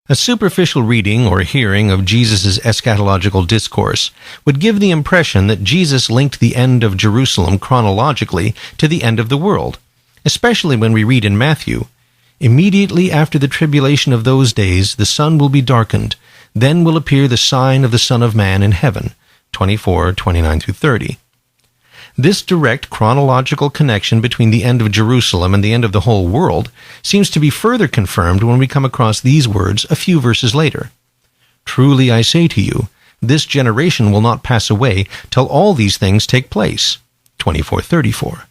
A superficial reading or hearing of Jesus' eschatological discourse would give the impression that Jesus linked the end of Jerusalem chronologically to the end of the world, especially when we read in Matthew, "Immediately after the tribulation of those days, the sun will be darkened. Then will appear the sign of the Son of Man in heaven." 24:29-30. This direct chronological connection between the end of Jerusalem and the end of the whole world seems to be further confirmed when we come across these words a few verses later. "Truly I say to you, this generation will not pass away till all these things take place." 24:34.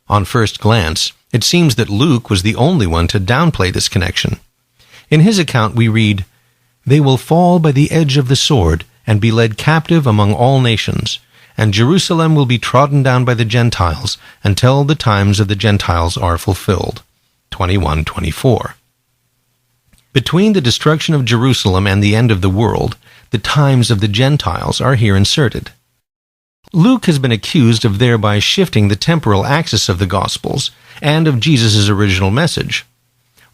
On first glance, it seems that Luke was the only one to downplay this connection. In his account we read, "They will fall by the edge of the sword and be led captive among all nations, and Jerusalem will be trodden down by the Gentiles until the times of the Gentiles are fulfilled." 21:24. Between the destruction of Jerusalem and the end of the world, the times of the Gentiles are here inserted. Luke has been accused of thereby shifting the temporal axis of the Gospels and of Jesus' original message,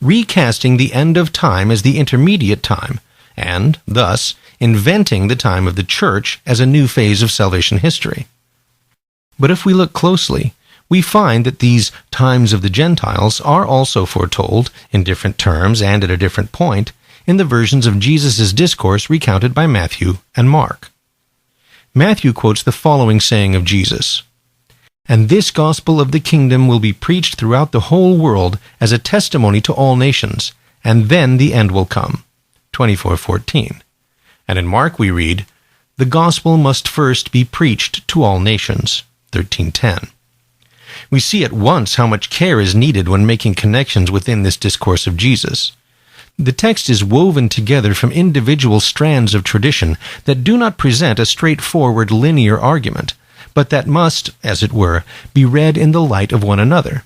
recasting the end of time as the intermediate time, and, thus, inventing the time of the Church as a new phase of salvation history. But if we look closely, we find that these times of the Gentiles are also foretold, in different terms and at a different point, in the versions of Jesus' discourse recounted by Matthew and Mark. Matthew quotes the following saying of Jesus, "And this gospel of the kingdom will be preached throughout the whole world as a testimony to all nations, and then the end will come." 24:14. And in Mark we read, "The gospel must first be preached to all nations." 13:10. We see at once how much care is needed when making connections within this discourse of Jesus. The text is woven together from individual strands of tradition that do not present a straightforward linear argument, but that must, as it were, be read in the light of one another.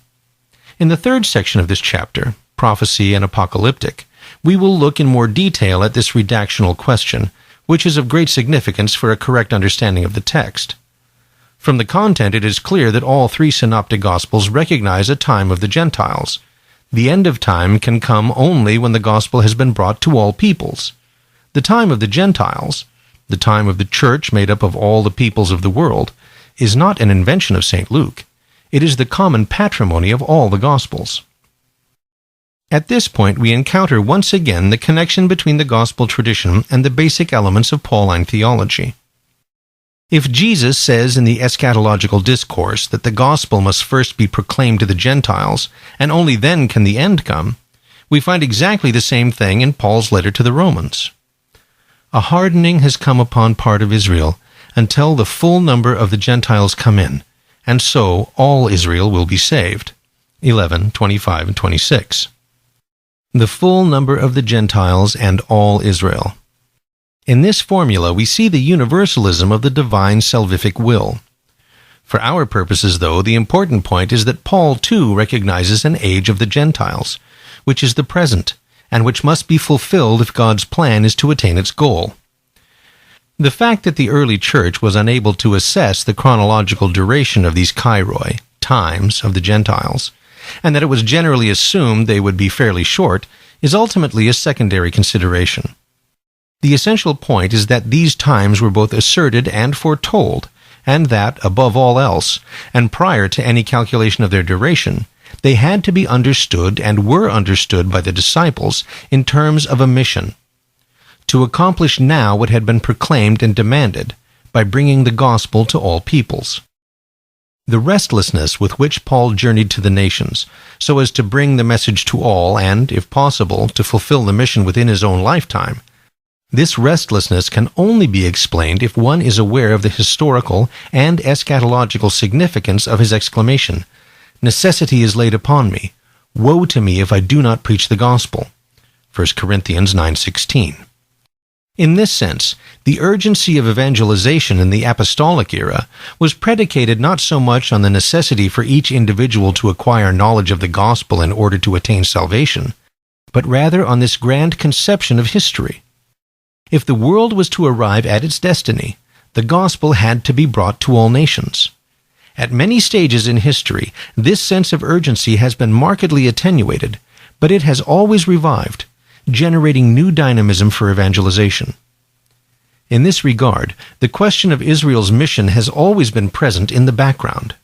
In the third section of this chapter, Prophecy and Apocalyptic, we will look in more detail at this redactional question, which is of great significance for a correct understanding of the text. From the content, it is clear that all three synoptic Gospels recognize a time of the Gentiles. The end of time can come only when the Gospel has been brought to all peoples. The time of the Gentiles, the time of the Church made up of all the peoples of the world, is not an invention of St. Luke. It is the common patrimony of all the Gospels. At this point, we encounter once again the connection between the Gospel tradition and the basic elements of Pauline theology. If Jesus says in the eschatological discourse that the Gospel must first be proclaimed to the Gentiles, and only then can the end come, we find exactly the same thing in Paul's letter to the Romans. "A hardening has come upon part of Israel, until the full number of the Gentiles come in, and so all Israel will be saved." 11:25-26. The full number of the Gentiles and all Israel. In this formula, we see the universalism of the divine salvific will. For our purposes, though, the important point is that Paul too recognizes an age of the Gentiles, which is the present, and which must be fulfilled if God's plan is to attain its goal. The fact that the early church was unable to assess the chronological duration of these kairoi, times, of the Gentiles, and that it was generally assumed they would be fairly short, is ultimately a secondary consideration. The essential point is that these times were both asserted and foretold, and that, above all else, and prior to any calculation of their duration, they had to be understood and were understood by the disciples in terms of a mission, to accomplish now what had been proclaimed and demanded, by bringing the gospel to all peoples. The restlessness with which Paul journeyed to the nations, so as to bring the message to all and, if possible, to fulfill the mission within his own lifetime, this restlessness can only be explained if one is aware of the historical and eschatological significance of his exclamation, "Necessity is laid upon me. Woe to me if I do not preach the gospel." 1 Corinthians 9:16. In this sense, the urgency of evangelization in the apostolic era was predicated not so much on the necessity for each individual to acquire knowledge of the gospel in order to attain salvation, but rather on this grand conception of history. If the world was to arrive at its destiny, the gospel had to be brought to all nations. At many stages in history, this sense of urgency has been markedly attenuated, but it has always revived, generating new dynamism for evangelization. In this regard, the question of Israel's mission has always been present in the background.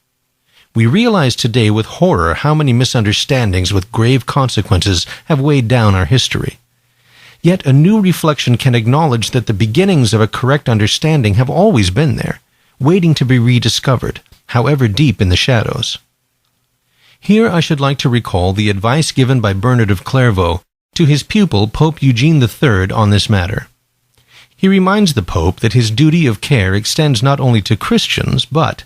We realize today with horror how many misunderstandings with grave consequences have weighed down our history. Yet a new reflection can acknowledge that the beginnings of a correct understanding have always been there, waiting to be rediscovered, however deep in the shadows. Here I should like to recall the advice given by Bernard of Clairvaux to his pupil Pope Eugene III on this matter. He reminds the Pope that his duty of care extends not only to Christians, but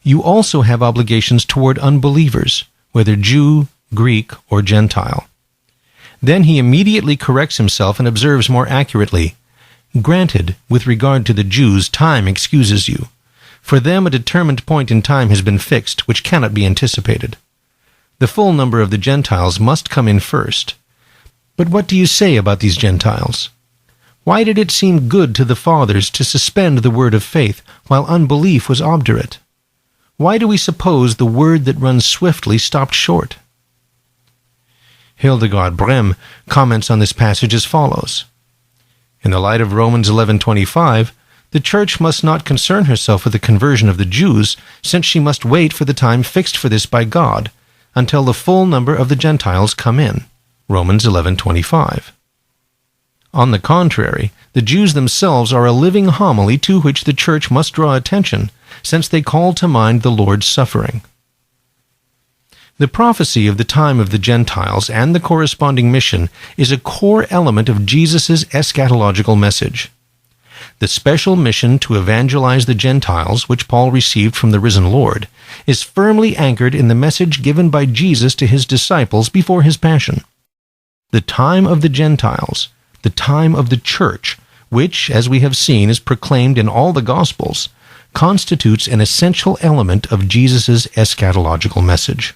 you also have obligations toward unbelievers, whether Jew, Greek, or Gentile. Then he immediately corrects himself and observes more accurately, "Granted, with regard to the Jews, time excuses you. For them a determined point in time has been fixed, which cannot be anticipated. The full number of the Gentiles must come in first. But what do you say about these Gentiles? Why did it seem good to the fathers to suspend the word of faith while unbelief was obdurate? Why do we suppose the word that runs swiftly stopped short?" Hildegard Brehm comments on this passage as follows. In the light of Romans 11:25, the Church must not concern herself with the conversion of the Jews, since she must wait for the time fixed for this by God, until the full number of the Gentiles come in. Romans 11:25. On the contrary, the Jews themselves are a living homily to which the Church must draw attention, since they call to mind the Lord's suffering. The prophecy of the time of the Gentiles and the corresponding mission is a core element of Jesus' eschatological message. The special mission to evangelize the Gentiles, which Paul received from the risen Lord, is firmly anchored in the message given by Jesus to his disciples before his passion. The time of the Gentiles, the time of the Church, which, as we have seen, is proclaimed in all the Gospels, constitutes an essential element of Jesus' eschatological message.